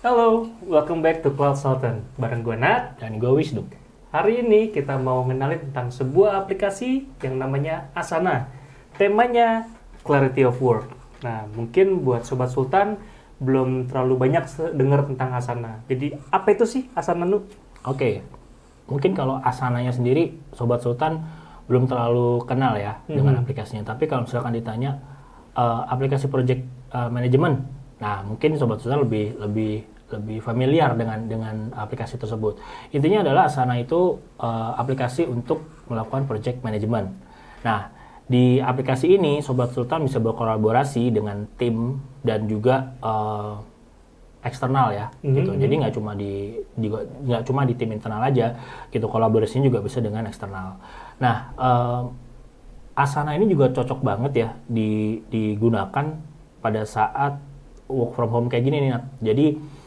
Halo, welcome back to Cloud Sultan. Bareng gue Nat. Dan gue Wisnu. Hari ini kita mau ngenalin tentang sebuah aplikasi yang namanya Asana. Temanya Clarity of Work. Nah, mungkin buat Sobat Sultan belum terlalu banyak dengar tentang Asana. Jadi, apa itu sih Asana, Nu? Oke, mungkin kalau Asananya sendiri, Sobat Sultan belum terlalu kenal ya dengan aplikasinya. Tapi kalau misalkan ditanya aplikasi project management, nah mungkin Sobat Sultan lebih familiar dengan aplikasi tersebut. Intinya adalah Asana itu aplikasi untuk melakukan project management. Nah, di aplikasi ini Sobat Sultan bisa berkolaborasi dengan tim dan juga eksternal ya, gitu. Jadi nggak cuma di tim internal aja, gitu. Kolaborasinya juga bisa dengan eksternal. Nah, Asana ini juga cocok banget ya digunakan pada saat work from home kayak gini nih, Nat. Jadi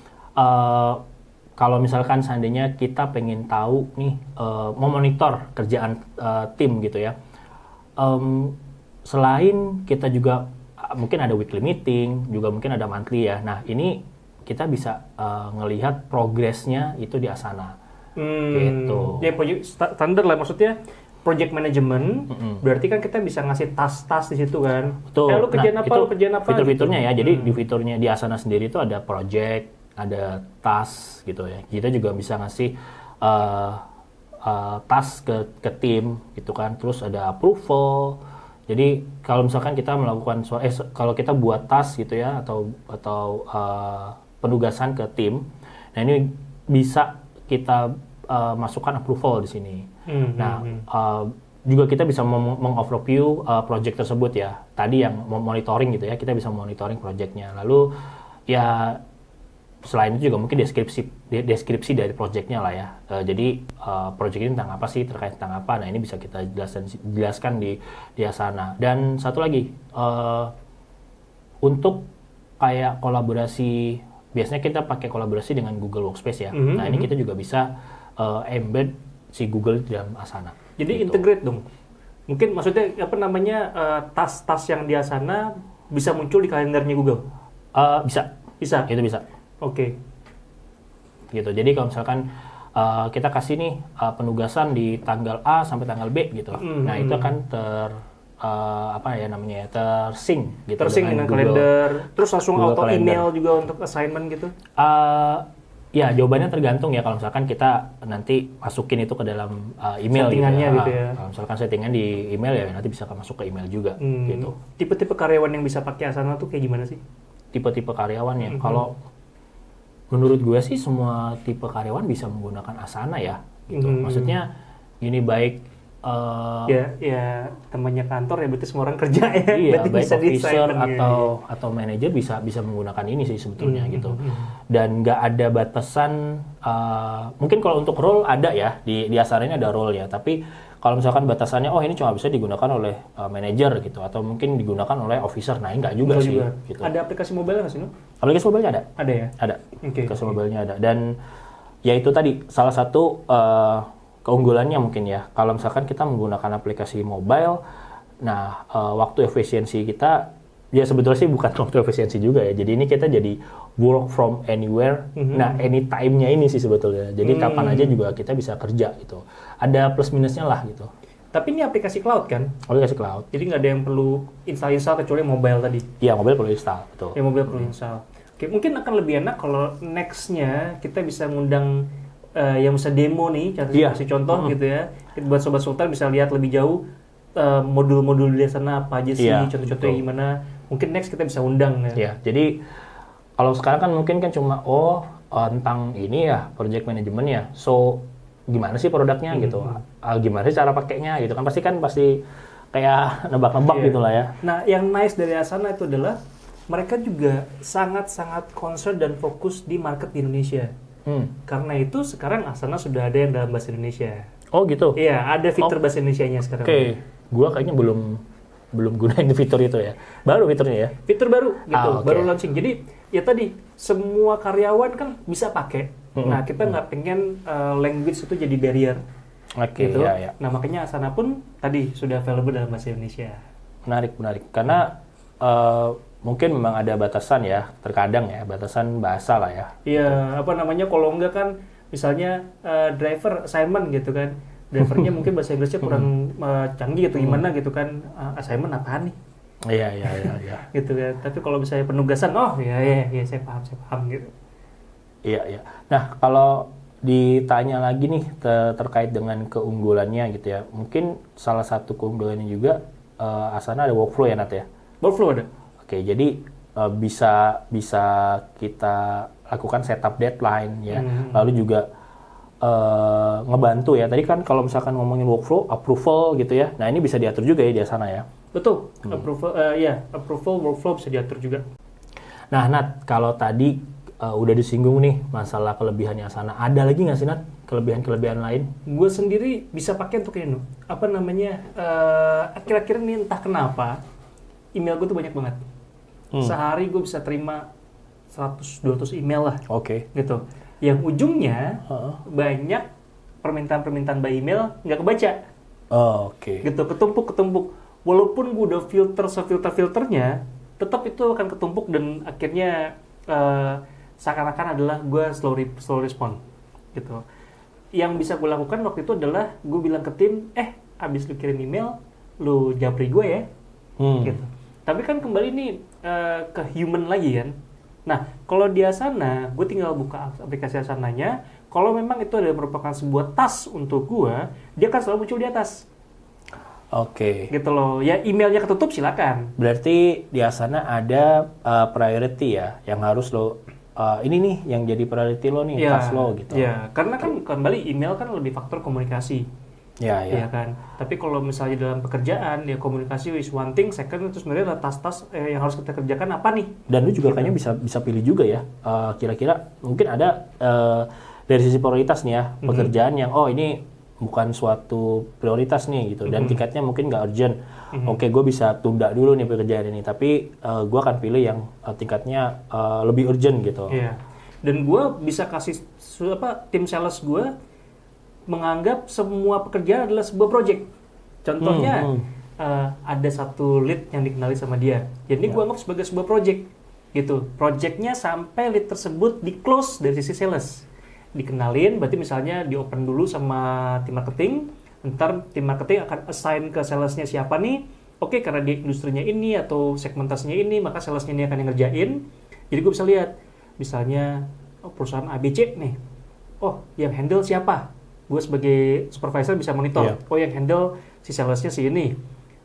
kalau misalkan seandainya kita pengen tahu nih mau monitor kerjaan tim gitu ya, selain kita juga mungkin ada weekly meeting, juga mungkin ada monthly ya. Nah ini kita bisa ngelihat progresnya itu di Asana, gitu. Ya, standar lah maksudnya. Project management, berarti kan kita bisa ngasih task-task di situ kan. Betul. Lu kerjaan apa, lu kerjaan apa. Fitur-fiturnya gitu. ya. Jadi di fiturnya di Asana sendiri itu ada project, ada task gitu ya. Kita juga bisa ngasih task ke tim gitu kan. Terus ada approval. Jadi kalau misalkan kita melakukan kalau kita buat task gitu ya atau penugasan ke tim, nah ini bisa kita masukkan approval di sini. Juga kita bisa mengoverview project tersebut ya. Tadi yang monitoring gitu ya, kita bisa monitoring projectnya. Lalu ya selain itu juga mungkin deskripsi dari projectnya lah ya. Jadi project ini tentang apa sih, terkait tentang apa. Nah ini bisa kita jelaskan di Asana. Dan satu lagi, untuk kayak kolaborasi, biasanya kita pakai kolaborasi dengan Google Workspace ya. Nah ini kita juga bisa embed si Google di dalam Asana. Jadi gitu. integrate dong. Mungkin maksudnya task-task yang di Asana bisa muncul di kalendernya Google. Bisa. Itu bisa. Oke. Gitu. Jadi kalau misalkan kita kasih nih penugasan di tanggal A sampai tanggal B gitu. Nah, itu akan tersync gitu Tersync dengan kalender. Terus langsung Google auto Calendar. email juga untuk assignment gitu. Ya, jawabannya tergantung ya. Kalau misalkan kita nanti masukin itu ke dalam email Settingannya gitu ya. Kalau misalkan settingan di email ya nanti bisa masuk ke email juga gitu. Tipe-tipe karyawan yang bisa pakai Asana tuh kayak gimana sih? Tipe-tipe karyawannya. Kalau menurut gue sih semua tipe karyawan bisa menggunakan Asana ya gitu. Maksudnya ini baik Ya temannya kantor ya, berarti semua orang kerja ya. iya, berarti baik bisa officer di-assignment, atau manajer bisa menggunakan ini sih sebetulnya gitu. Dan nggak ada batasan, mungkin kalau untuk role ada ya, di Asana ini ada role ya, tapi kalau misalkan batasannya ini cuma bisa digunakan oleh manajer gitu, atau mungkin digunakan oleh officer, nah ini nggak juga sih. Gitu. Ada aplikasi mobile nggak sih, No? Aplikasi mobile ada? Ada ya? Ada. Okay. Aplikasi mobile-nya ada. Dan ya itu tadi, salah satu keunggulannya mungkin ya, kalau misalkan kita menggunakan aplikasi mobile, nah waktu efisiensi kita, ya sebetulnya sih bukan waktu efisiensi juga ya, jadi ini kita jadi work from anywhere, nah anytime-nya ini sih sebetulnya, jadi kapan aja juga kita bisa kerja gitu, ada plus minusnya lah gitu. Tapi ini aplikasi cloud kan? Aplikasi cloud. Jadi nggak ada yang perlu install kecuali mobile tadi? Iya, mobile perlu install, betul. Ya mobile perlu install. Oke, mungkin akan lebih enak kalau next-nya kita bisa ngundang yang bisa demo nih, kasih contoh gitu ya. Buat Sobat Sultan bisa lihat lebih jauh modul-modul di sana apa aja sih, contoh-contohnya gimana. Mungkin next kita bisa undang ya. Iya, jadi kalau sekarang kan mungkin kan cuma tentang ini ya, project management ya. So, gimana sih produknya gitu. Gimana sih cara pakainya gitu kan pasti kayak nebak-nebak gitu lah ya. Nah, yang nice dari Asana itu adalah mereka juga sangat-sangat concern dan fokus di market di Indonesia. Karena itu sekarang Asana sudah ada yang dalam bahasa Indonesia. Oh gitu? Iya, ada fitur bahasa Indonesianya sekarang. Oke. Gua kayaknya belum gunain fitur itu ya. Baru fiturnya ya? Fitur baru gitu, Okay. baru launching. Jadi ya tadi, semua karyawan kan bisa pakai. Nah, kita nggak pengen language itu jadi barrier. Oke, gitu. ya. Nah, makanya Asana pun tadi sudah available dalam bahasa Indonesia. Menarik. Karena mungkin memang ada batasan ya, terkadang ya, batasan bahasa lah ya. Iya, apa namanya, kalau enggak kan misalnya driver assignment gitu kan, drivernya mungkin bahasa Inggrisnya kurang canggih atau gimana gitu kan, assignment apaan nih? Iya. Gitu kan. Tapi kalau misalnya penugasan, oh iya saya paham gitu. Iya. Nah, kalau ditanya lagi nih terkait dengan keunggulannya gitu ya, mungkin salah satu keunggulannya juga Asana ada workflow ya, Nat ya? Workflow ada. Oke, jadi bisa kita lakukan setup deadline ya, lalu juga ngebantu ya. Tadi kan kalau misalkan ngomongin workflow, approval gitu ya. Nah, ini bisa diatur juga ya di Asana ya. Betul. Approval workflow bisa diatur juga. Nah, Nat, kalau tadi udah disinggung nih masalah kelebihannya Asana, ada lagi nggak sih, Nat, kelebihan lain? Gue sendiri bisa pakai untuk ini, apa namanya, akhir-akhir ini entah kenapa email gue tuh banyak banget. Sehari gue bisa terima 100-200 email lah. Oke. Gitu. Yang ujungnya banyak permintaan-permintaan by email nggak kebaca. Oke. Gitu, ketumpuk. Walaupun gue udah filternya, tetap itu akan ketumpuk dan akhirnya seakan-akan adalah gue slow respond. Gitu. Yang bisa gue lakukan waktu itu adalah gue bilang ke tim, abis lu kirim email, lu japri gue ya. Gitu. Tapi kan kembali nih ke human lagi kan. Nah, kalau di Asana, gue tinggal buka aplikasi Asananya. Kalau memang itu adalah merupakan sebuah task untuk gue, dia akan selalu muncul di atas. Oke. Gitu loh. Ya emailnya ketutup silakan. Berarti di Asana ada priority ya, yang harus lo ini nih yang jadi priority lo nih, task lo gitu. Ya, karena kan kembali email kan lebih faktor komunikasi. Ya kan. Tapi kalau misalnya dalam pekerjaan, ya komunikasi is one thing, second itu sebenarnya adalah tas-tas yang harus kita kerjakan apa nih. Dan lu juga kayaknya bisa pilih juga ya, kira-kira mungkin ada dari sisi prioritas nih ya, pekerjaan yang ini bukan suatu prioritas nih gitu, dan tingkatnya mungkin nggak urgent. Oke, gue bisa tunda dulu nih pekerjaan ini, tapi gue akan pilih yang tingkatnya lebih urgent gitu. Iya. Dan gue bisa kasih tim sales gue menganggap semua pekerjaan adalah sebuah project. Contohnya ada satu lead yang dikenali sama dia, jadi gue anggap sebagai sebuah project gitu. Projectnya sampai lead tersebut di close dari sisi sales, dikenalin, berarti misalnya di open dulu sama tim marketing, ntar tim marketing akan assign ke salesnya siapa nih. Oke, karena dia industrinya ini atau segmentasinya ini, maka salesnya ini akan yang ngerjain. Jadi gue bisa lihat misalnya perusahaan ABC nih, yang handle siapa, gue sebagai supervisor bisa monitor. Yang handle si salesnya si ini,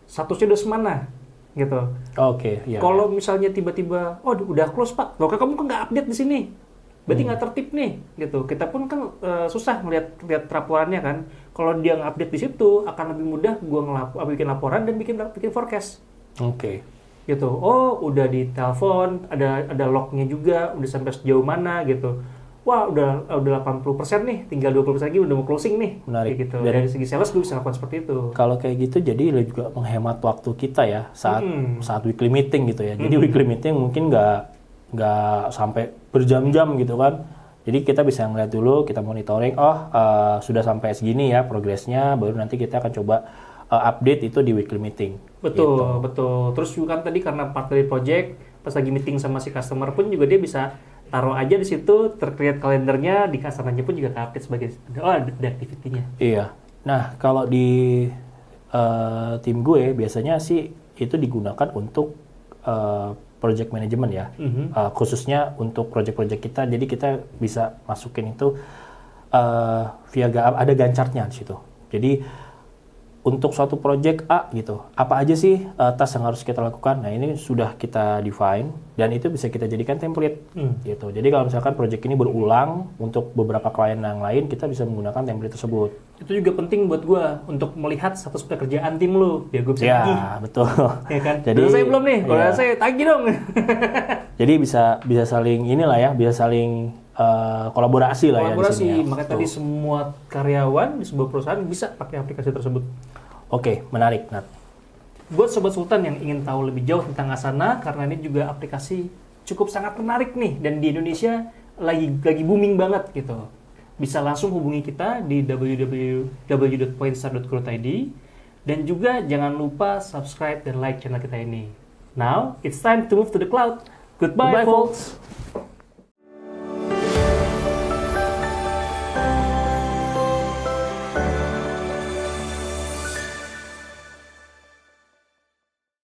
statusnya udah semana gitu. Oke. Kalau misalnya tiba-tiba udah close pak, loh kamu kan nggak update di sini, berarti nggak tertib nih gitu. Kita pun kan susah melihat laporannya kan. Kalau dia nge-update di situ akan lebih mudah gue bikin laporan dan bikin forecast. Oke. Gitu. Udah di telepon, ada lognya juga, udah sampai sejauh mana gitu. Wah, udah 80% nih, tinggal 20% lagi udah mau closing nih. Menarik. Gitu. Dari segi sales gue bisa lakukan seperti itu. Kalau kayak gitu jadi lo juga menghemat waktu kita ya saat weekly meeting gitu ya. Jadi weekly meeting mungkin nggak sampai berjam-jam gitu kan. Jadi kita bisa ngeliat dulu, kita monitoring, sudah sampai segini ya progresnya, baru nanti kita akan coba update itu di weekly meeting. Betul. Terus juga kan tadi karena part dari project, pas lagi meeting sama si customer pun juga dia bisa taruh aja di situ, tercreate kalendernya, di Asananya pun juga ke-update sebagai ada activity-nya. Iya. Nah, kalau di tim gue biasanya sih itu digunakan untuk project management ya, khususnya untuk project-project kita. Jadi kita bisa masukin itu via ada gancarnya di situ. Jadi untuk suatu project A gitu, apa aja sih task yang harus kita lakukan? Nah, ini sudah kita define dan itu bisa kita jadikan template gitu. Jadi kalau misalkan project ini berulang untuk beberapa klien yang lain, kita bisa menggunakan template tersebut. Itu juga penting buat gue untuk melihat status pekerjaan tim lu, biar gue bisa tagih. Ya, betul. Ya kan? Jadi saya belum nih, kalau saya tagih dong. Jadi bisa saling bisa saling kolaborasi lah ya di sini. Makanya tadi semua karyawan di sebuah perusahaan bisa pakai aplikasi tersebut. Oke, menarik, Nat. Buat Sobat Sultan yang ingin tahu lebih jauh tentang Asana, karena ini juga aplikasi cukup sangat menarik nih, dan di Indonesia lagi booming banget gitu. Bisa langsung hubungi kita di www.pointstar.co.id, dan juga jangan lupa subscribe dan like channel kita ini. Now, it's time to move to the cloud. Goodbye, Goodbye, folks. folks.